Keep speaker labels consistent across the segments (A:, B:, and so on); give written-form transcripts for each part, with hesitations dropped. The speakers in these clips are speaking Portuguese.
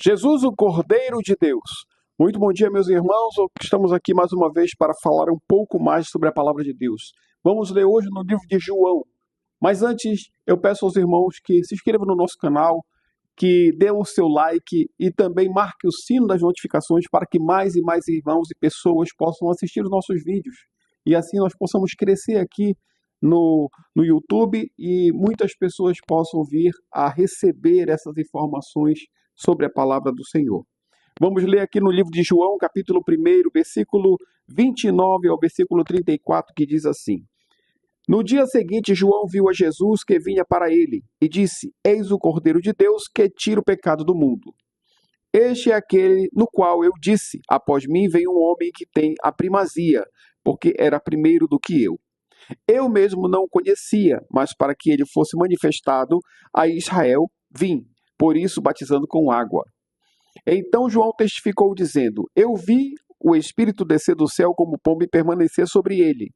A: Jesus, o Cordeiro de Deus. Muito bom dia, meus irmãos. Estamos aqui mais uma vez para falar um pouco mais sobre a palavra de Deus. Vamos ler hoje no livro de João. Mas antes, eu peço aos irmãos que se inscrevam no nosso canal, que dê o seu like e também marque o sino das notificações para que mais e mais irmãos e pessoas possam assistir os nossos vídeos. E assim nós possamos crescer aqui no YouTube e muitas pessoas possam vir a receber essas informações sobre a palavra do Senhor. Vamos ler aqui no livro de João, capítulo 1, versículo 29 ao versículo 34, que diz assim: No dia seguinte, João viu a Jesus que vinha para ele e disse: Eis o Cordeiro de Deus que tira o pecado do mundo. Este é aquele no qual eu disse: Após mim vem um homem que tem a primazia, porque era primeiro do que eu. Eu mesmo não o conhecia, mas para que ele fosse manifestado a Israel, vim, por isso batizando com água. Então João testificou dizendo: Eu vi o Espírito descer do céu como pomba e permanecer sobre ele.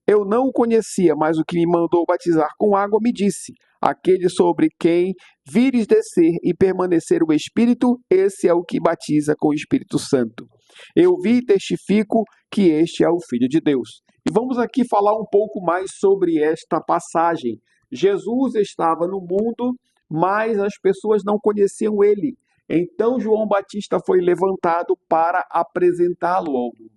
A: Eu não o conhecia, mas o que me mandou batizar com água me disse: Aquele sobre quem vires descer e permanecer o Espírito, esse é o que batiza com o Espírito Santo. Eu vi e testifico que este é o Filho de Deus. E vamos aqui falar um pouco mais sobre esta passagem. Jesus estava no mundo, mas as pessoas não conheciam ele. Então João Batista foi levantado para apresentá-lo ao mundo.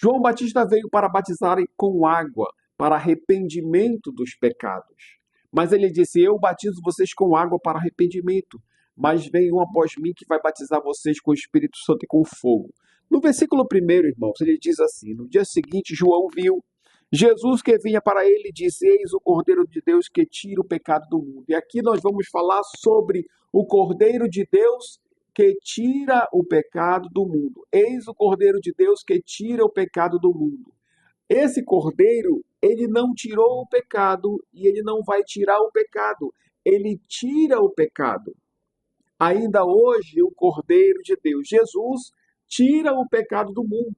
A: João Batista veio para batizar com água, para arrependimento dos pecados. Mas ele disse: Eu batizo vocês com água para arrependimento, mas vem um após mim que vai batizar vocês com o Espírito Santo e com fogo. No versículo 1, irmãos, ele diz assim: No dia seguinte, João viu Jesus que vinha para ele e disse: Eis o Cordeiro de Deus que tira o pecado do mundo. E aqui nós vamos falar sobre o Cordeiro de Deus que tira o pecado do mundo. Eis o Cordeiro de Deus que tira o pecado do mundo. Esse Cordeiro, ele não tirou o pecado e ele não vai tirar o pecado. Ele tira o pecado. Ainda hoje, o Cordeiro de Deus, Jesus, tira o pecado do mundo.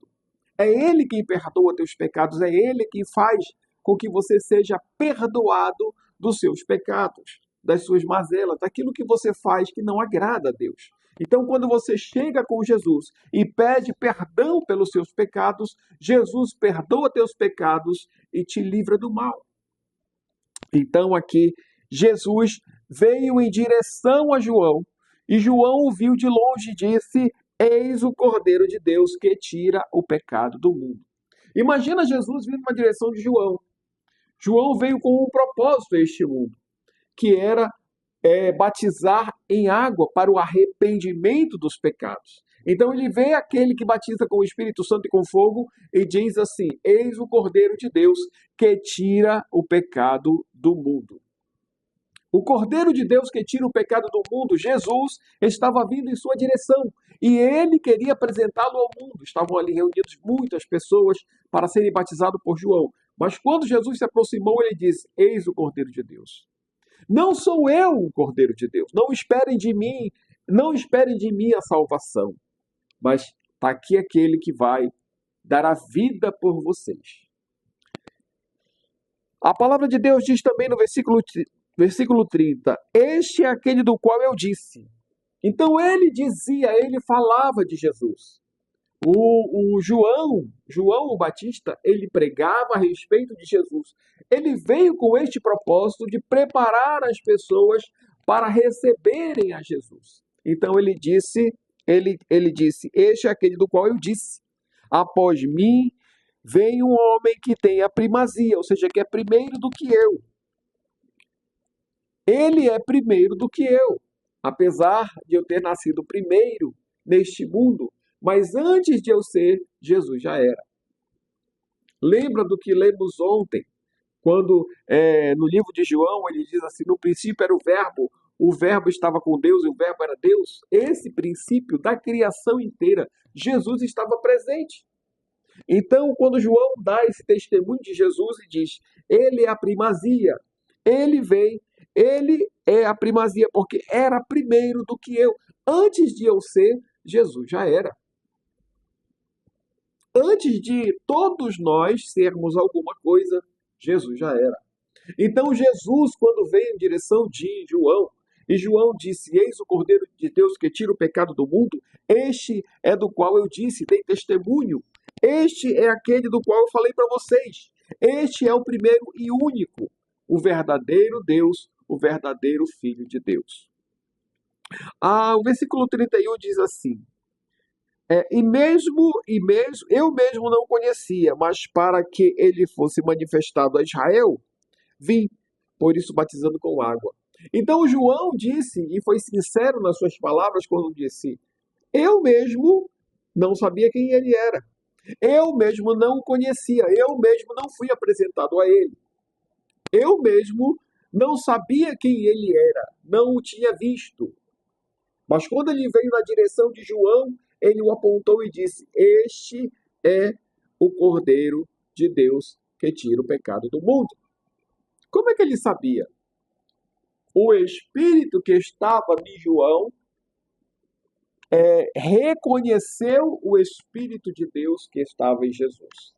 A: É Ele quem perdoa teus pecados, é Ele quem faz com que você seja perdoado dos seus pecados, das suas mazelas, daquilo que você faz que não agrada a Deus. Então, quando você chega com Jesus e pede perdão pelos seus pecados, Jesus perdoa teus pecados e te livra do mal. Então, aqui, Jesus veio em direção a João, e João o viu de longe e disse: Eis o Cordeiro de Deus que tira o pecado do mundo. Imagina Jesus vindo na direção de João. João veio com um propósito a este mundo, que era batizar em água para o arrependimento dos pecados. Então ele vê aquele que batiza com o Espírito Santo e com fogo e diz assim: Eis o Cordeiro de Deus que tira o pecado do mundo. O Cordeiro de Deus que tira o pecado do mundo, Jesus, estava vindo em sua direção e ele queria apresentá-lo ao mundo. Estavam ali reunidas muitas pessoas para serem batizadas por João. Mas quando Jesus se aproximou, ele disse: Eis o Cordeiro de Deus. Não sou eu o Cordeiro de Deus. Não esperem de mim a salvação. Mas está aqui aquele que vai dar a vida por vocês. A palavra de Deus diz também no versículo 30, este é aquele do qual eu disse. Então ele falava de Jesus. O João o Batista, ele pregava a respeito de Jesus. Ele veio com este propósito de preparar as pessoas para receberem a Jesus. Então ele disse, este é aquele do qual eu disse. Após mim vem um homem que tem a primazia, ou seja, que é primeiro do que eu. Ele é primeiro do que eu, apesar de eu ter nascido primeiro neste mundo, mas antes de eu ser, Jesus já era. Lembra do que lemos ontem, quando no livro de João ele diz assim: no princípio era o verbo estava com Deus e o verbo era Deus. Esse princípio da criação inteira, Jesus estava presente. Então, quando João dá esse testemunho de Jesus e diz: ele é a primazia, ele vem, ele é a primazia, porque era primeiro do que eu. Antes de eu ser, Jesus já era. Antes de todos nós sermos alguma coisa, Jesus já era. Então, Jesus, quando veio em direção de João, E João disse: Eis o Cordeiro de Deus que tira o pecado do mundo. Este é do qual eu disse, dei testemunho. Este é aquele do qual eu falei para vocês. Este é o primeiro e único, o verdadeiro Deus, o verdadeiro Filho de Deus. O versículo 31 diz assim: eu mesmo não conhecia, mas para que ele fosse manifestado a Israel, vim, por isso batizando com água. Então João disse, e foi sincero nas suas palavras quando disse: eu mesmo não sabia quem ele era. Eu mesmo não o conhecia. Eu mesmo não fui apresentado a ele. Eu mesmo não sabia quem ele era. Não o tinha visto. Mas quando ele veio na direção de João, ele o apontou e disse: este é o Cordeiro de Deus que tira o pecado do mundo. Como é que ele sabia? O Espírito que estava em João reconheceu o Espírito de Deus que estava em Jesus.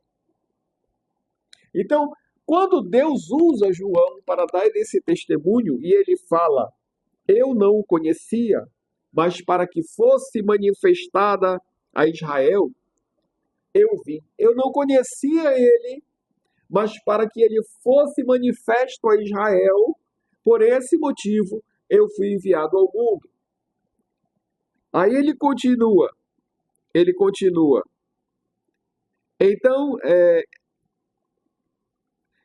A: Então, quando Deus usa João para dar esse testemunho, e ele fala: eu não o conhecia, mas para que fosse manifestada a Israel, eu vim. Eu não conhecia ele, mas para que ele fosse manifesto a Israel, por esse motivo eu fui enviado ao mundo. Aí ele continua.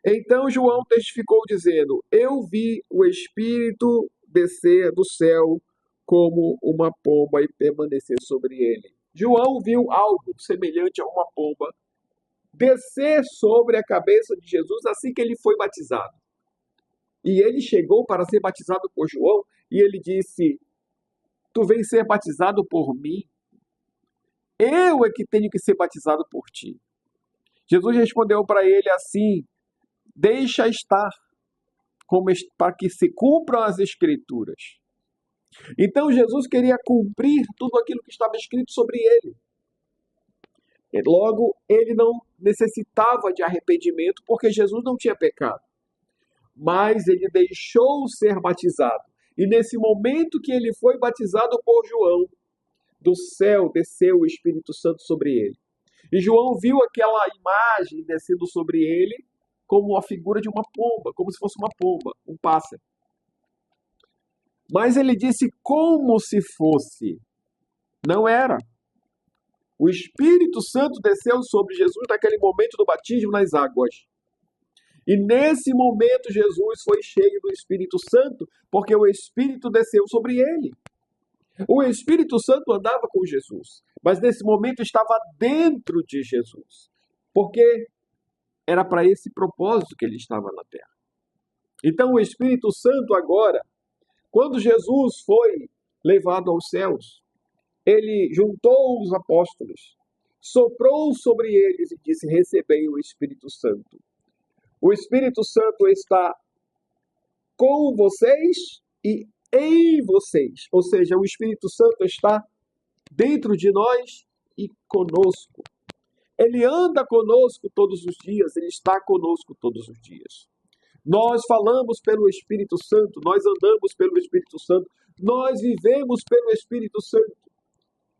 A: Então João testificou dizendo: eu vi o Espírito descer do céu como uma pomba e permanecer sobre ele. João viu algo semelhante a uma pomba descer sobre a cabeça de Jesus assim que ele foi batizado. E ele chegou para ser batizado por João e ele disse: tu vens ser batizado por mim? Eu é que tenho que ser batizado por ti. Jesus respondeu para ele assim: deixa estar, para que se cumpram as Escrituras. Então Jesus queria cumprir tudo aquilo que estava escrito sobre ele. E logo, ele não necessitava de arrependimento, porque Jesus não tinha pecado. Mas ele deixou ser batizado. E nesse momento que ele foi batizado por João, do céu desceu o Espírito Santo sobre ele. E João viu aquela imagem descendo sobre ele como a figura de uma pomba, como se fosse uma pomba, um pássaro. Mas ele disse como se fosse. Não era. O Espírito Santo desceu sobre Jesus naquele momento do batismo nas águas. E nesse momento Jesus foi cheio do Espírito Santo, porque o Espírito desceu sobre ele. O Espírito Santo andava com Jesus, mas nesse momento estava dentro de Jesus, porque era para esse propósito que ele estava na terra. Então o Espírito Santo agora, quando Jesus foi levado aos céus, ele juntou os apóstolos, soprou sobre eles e disse: recebei o Espírito Santo. O Espírito Santo está com vocês e em vocês. Ou seja, o Espírito Santo está dentro de nós e conosco. Ele anda conosco todos os dias, ele está conosco todos os dias. Nós falamos pelo Espírito Santo, nós andamos pelo Espírito Santo, nós vivemos pelo Espírito Santo.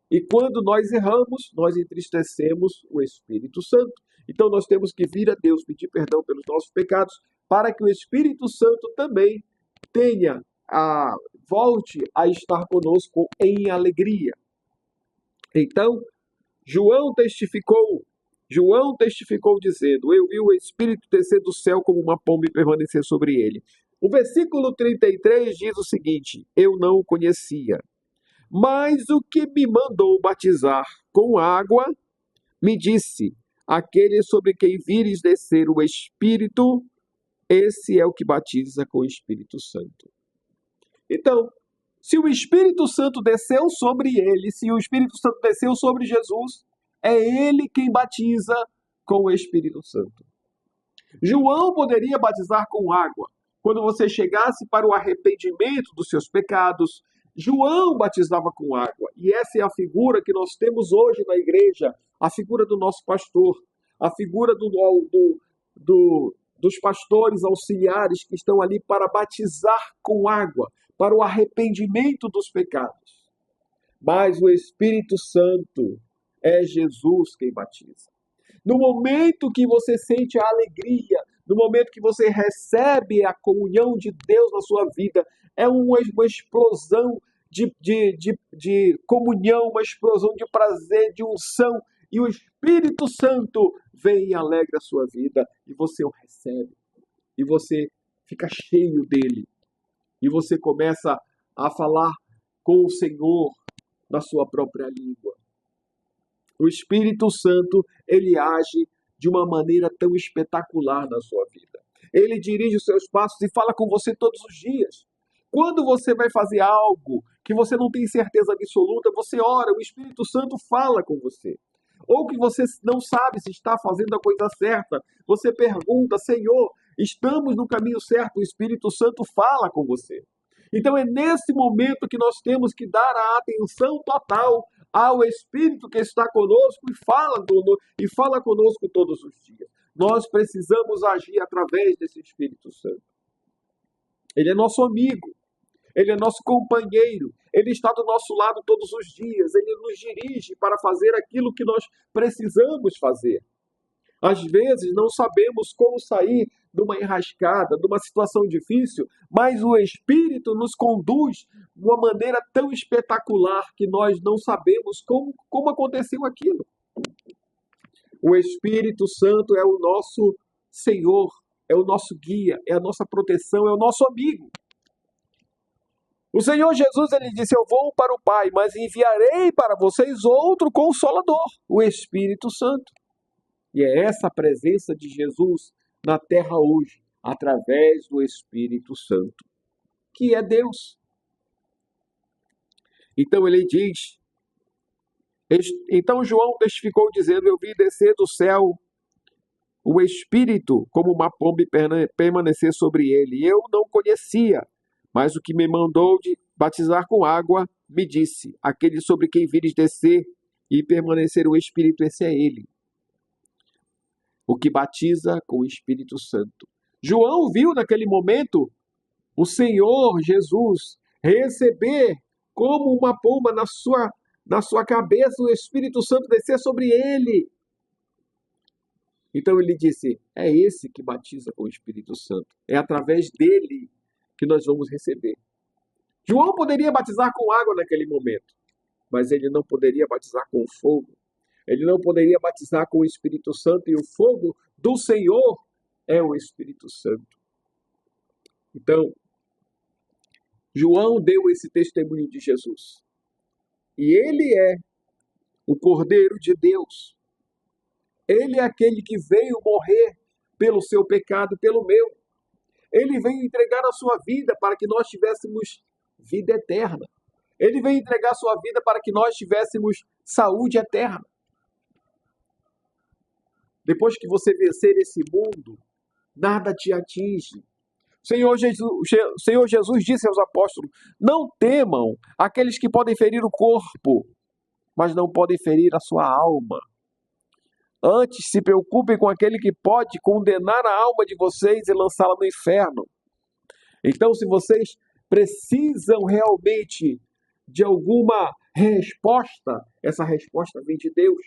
A: E quando nós erramos, nós entristecemos o Espírito Santo. Então nós temos que vir a Deus, pedir perdão pelos nossos pecados, para que o Espírito Santo também volte a estar conosco em alegria. Então, João testificou dizendo: eu vi o Espírito descer do céu como uma pomba e permanecer sobre ele. O versículo 33 diz o seguinte: eu não o conhecia, mas o que me mandou batizar com água, me disse: aquele sobre quem vires descer o Espírito, esse é o que batiza com o Espírito Santo. Então, se o Espírito Santo desceu sobre ele, se o Espírito Santo desceu sobre Jesus, é ele quem batiza com o Espírito Santo. João poderia batizar com água. Quando você chegasse para o arrependimento dos seus pecados, João batizava com água. E essa é a figura que nós temos hoje na igreja, a figura do nosso pastor, a figura dos pastores auxiliares que estão ali para batizar com água, para o arrependimento dos pecados. Mas o Espírito Santo é Jesus quem batiza. No momento que você sente a alegria, no momento que você recebe a comunhão de Deus na sua vida, é uma explosão de comunhão, uma explosão de prazer, de unção, e o Espírito Santo vem e alegra a sua vida, e você o recebe, e você fica cheio dele, e você começa a falar com o Senhor na sua própria língua. O Espírito Santo, ele age de uma maneira tão espetacular na sua vida. Ele dirige os seus passos e fala com você todos os dias. Quando você vai fazer algo que você não tem certeza absoluta, você ora, o Espírito Santo fala com você. Ou que você não sabe se está fazendo a coisa certa, você pergunta, Senhor, estamos no caminho certo? O Espírito Santo fala com você. Então é nesse momento que nós temos que dar a atenção total ao Espírito que está conosco e fala conosco todos os dias. Nós precisamos agir através desse Espírito Santo. Ele é nosso amigo, ele é nosso companheiro, ele está do nosso lado todos os dias, ele nos dirige para fazer aquilo que nós precisamos fazer. Às vezes não sabemos como sair de uma enrascada, de uma situação difícil, mas o Espírito nos conduz de uma maneira tão espetacular que nós não sabemos como aconteceu aquilo. O Espírito Santo é o nosso Senhor, é o nosso guia, é a nossa proteção, é o nosso amigo. O Senhor Jesus, ele disse, eu vou para o Pai, mas enviarei para vocês outro Consolador, o Espírito Santo. E é essa a presença de Jesus na terra hoje, através do Espírito Santo, que é Deus. Então ele diz, então João testificou dizendo, eu vi descer do céu o Espírito como uma pomba e permanecer sobre ele. Eu não conhecia, mas o que me mandou de batizar com água me disse, aquele sobre quem vires descer e permanecer o Espírito, esse é ele. O que batiza com o Espírito Santo. João viu naquele momento o Senhor Jesus receber como uma pomba na sua cabeça, o Espírito Santo descer sobre ele. Então ele disse, é esse que batiza com o Espírito Santo. É através dele que nós vamos receber. João poderia batizar com água naquele momento, mas ele não poderia batizar com fogo. Ele não poderia batizar com o Espírito Santo, e o fogo do Senhor é o Espírito Santo. Então, João deu esse testemunho de Jesus. E ele é o Cordeiro de Deus. Ele é aquele que veio morrer pelo seu pecado, pelo meu. Ele veio entregar a sua vida para que nós tivéssemos vida eterna. Ele veio entregar a sua vida para que nós tivéssemos saúde eterna. Depois que você vencer esse mundo, nada te atinge. O Senhor Jesus disse aos apóstolos, não temam aqueles que podem ferir o corpo, mas não podem ferir a sua alma. Antes, se preocupem com aquele que pode condenar a alma de vocês e lançá-la no inferno. Então, se vocês precisam realmente de alguma resposta, essa resposta vem de Deus.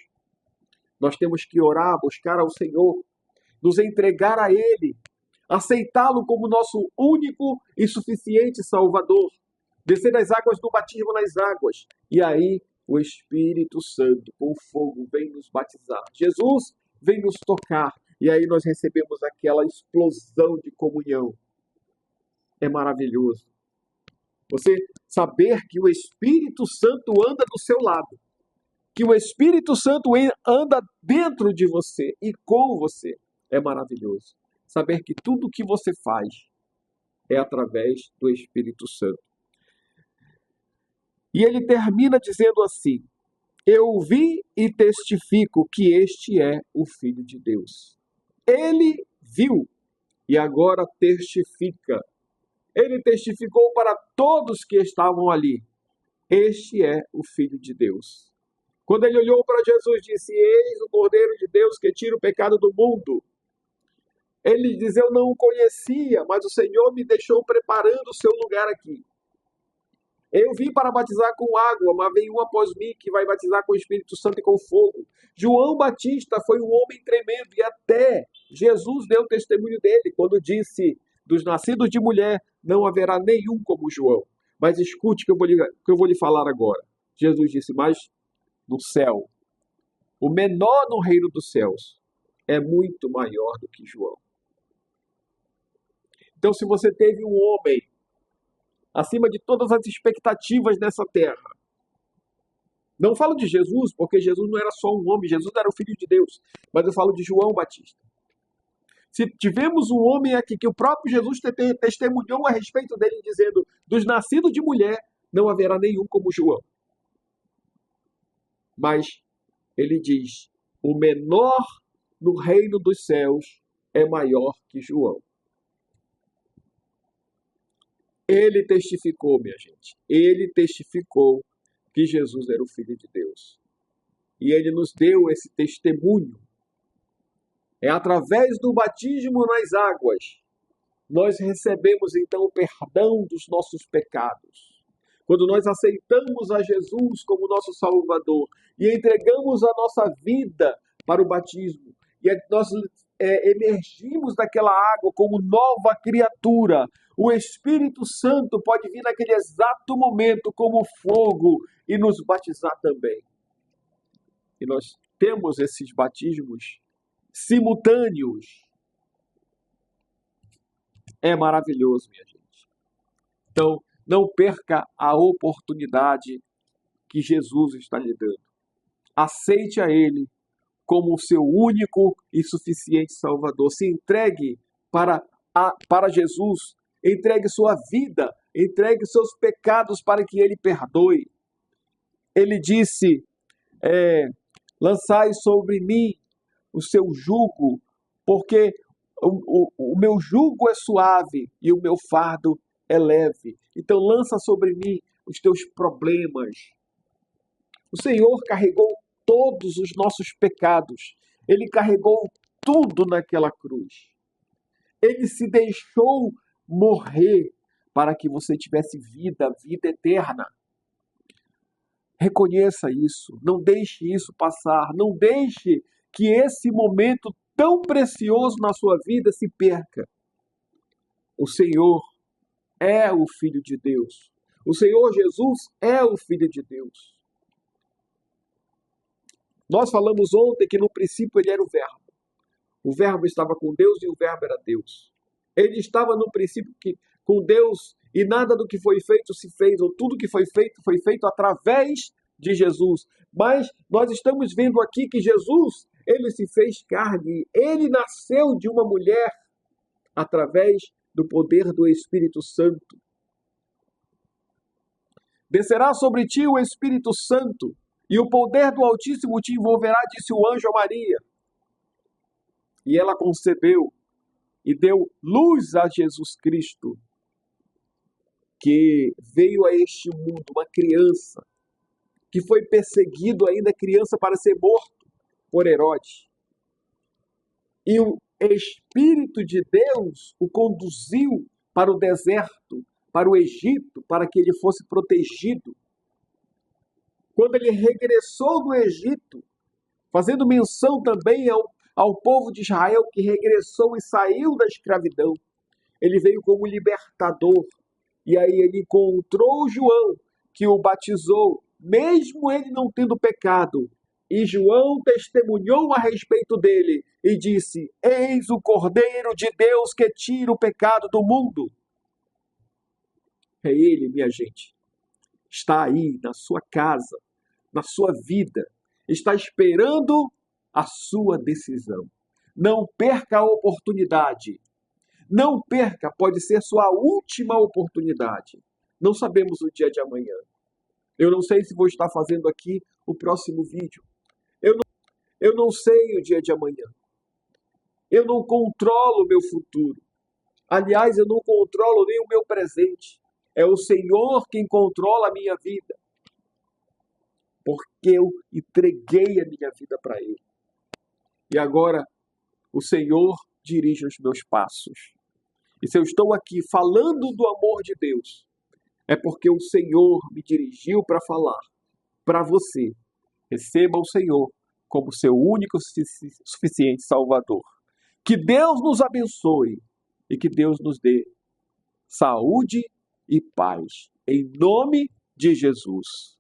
A: Nós temos que orar, buscar ao Senhor, nos entregar a Ele, aceitá-lo como nosso único e suficiente Salvador, descer das águas do batismo nas águas, e aí o Espírito Santo, com fogo, vem nos batizar. Jesus vem nos tocar, e aí nós recebemos aquela explosão de comunhão. É maravilhoso. Você saber que o Espírito Santo anda do seu lado, que o Espírito Santo anda dentro de você e com você, é maravilhoso. Saber que tudo o que você faz é através do Espírito Santo. E ele termina dizendo assim, eu vi e testifico que este é o Filho de Deus. Ele viu e agora testifica. Ele testificou para todos que estavam ali. Este é o Filho de Deus. Quando ele olhou para Jesus, disse, eis o Cordeiro de Deus que tira o pecado do mundo. Ele diz, eu não o conhecia, mas o Senhor me deixou preparando o seu lugar aqui. Eu vim para batizar com água, mas vem um após mim que vai batizar com o Espírito Santo e com fogo. João Batista foi um homem tremendo e até Jesus deu testemunho dele quando disse: dos nascidos de mulher não haverá nenhum como João. Mas escute o que eu vou lhe falar agora. Jesus disse: mas no céu, o menor no reino dos céus é muito maior do que João. Então, se você teve um homem acima de todas as expectativas nessa terra, não falo de Jesus, porque Jesus não era só um homem, Jesus era o Filho de Deus, mas eu falo de João Batista. Se tivemos um homem aqui que o próprio Jesus testemunhou a respeito dele, dizendo: dos nascidos de mulher não haverá nenhum como João. Mas ele diz: o menor no reino dos céus é maior que João. Ele testificou, minha gente. Ele testificou que Jesus era o Filho de Deus. E ele nos deu esse testemunho. É através do batismo nas águas, nós recebemos então o perdão dos nossos pecados. Quando nós aceitamos a Jesus como nosso Salvador e entregamos a nossa vida para o batismo, e nós emergimos daquela água como nova criatura, o Espírito Santo pode vir naquele exato momento como fogo e nos batizar também. E nós temos esses batismos simultâneos. É maravilhoso, minha gente. Então, não perca a oportunidade que Jesus está lhe dando. Aceite a Ele como o seu único e suficiente Salvador. Se entregue para Jesus. Entregue sua vida. Entregue seus pecados para que Ele perdoe. Ele disse: lançai sobre mim o seu jugo, porque o meu jugo é suave e o meu fardo é leve. Então lança sobre mim os teus problemas. O Senhor carregou todos os nossos pecados. Ele carregou tudo naquela cruz. Ele se deixou morrer para que você tivesse vida eterna. Reconheça isso. Não deixe isso passar. Não deixe que esse momento tão precioso na sua vida se perca. O Senhor é o Filho de Deus. O Senhor Jesus é o Filho de Deus. Nós falamos ontem que no princípio ele era o Verbo. O Verbo estava com Deus e o Verbo era Deus. Ele estava no princípio com Deus e nada do que foi feito se fez, ou tudo que foi feito através de Jesus. Mas nós estamos vendo aqui que Jesus, ele se fez carne. Ele nasceu de uma mulher através do poder do Espírito Santo. Descerá sobre ti o Espírito Santo e o poder do Altíssimo te envolverá, disse o anjo a Maria. E ela concebeu e deu luz a Jesus Cristo, que veio a este mundo, uma criança, que foi perseguido ainda criança para ser morto por Herodes. E o Espírito de Deus o conduziu para o deserto, para o Egito, para que ele fosse protegido. Quando ele regressou do Egito, fazendo menção também ao povo de Israel que regressou e saiu da escravidão, ele veio como libertador. E aí ele encontrou João, que o batizou, mesmo ele não tendo pecado. E João testemunhou a respeito dele e disse: eis o Cordeiro de Deus que tira o pecado do mundo. É ele, minha gente. Está aí na sua casa, na sua vida. Está esperando a sua decisão. Não perca a oportunidade. Não perca, pode ser sua última oportunidade. Não sabemos o dia de amanhã. Eu não sei se vou estar fazendo aqui o próximo vídeo. Eu não sei o dia de amanhã. Eu não controlo o meu futuro. Aliás, eu não controlo nem o meu presente. É o Senhor quem controla a minha vida. Porque eu entreguei a minha vida para Ele. E agora, o Senhor dirige os meus passos. E se eu estou aqui falando do amor de Deus, é porque o Senhor me dirigiu para falar para você. Receba o Senhor como seu único e suficiente Salvador. Que Deus nos abençoe e que Deus nos dê saúde e paz. Em nome de Jesus.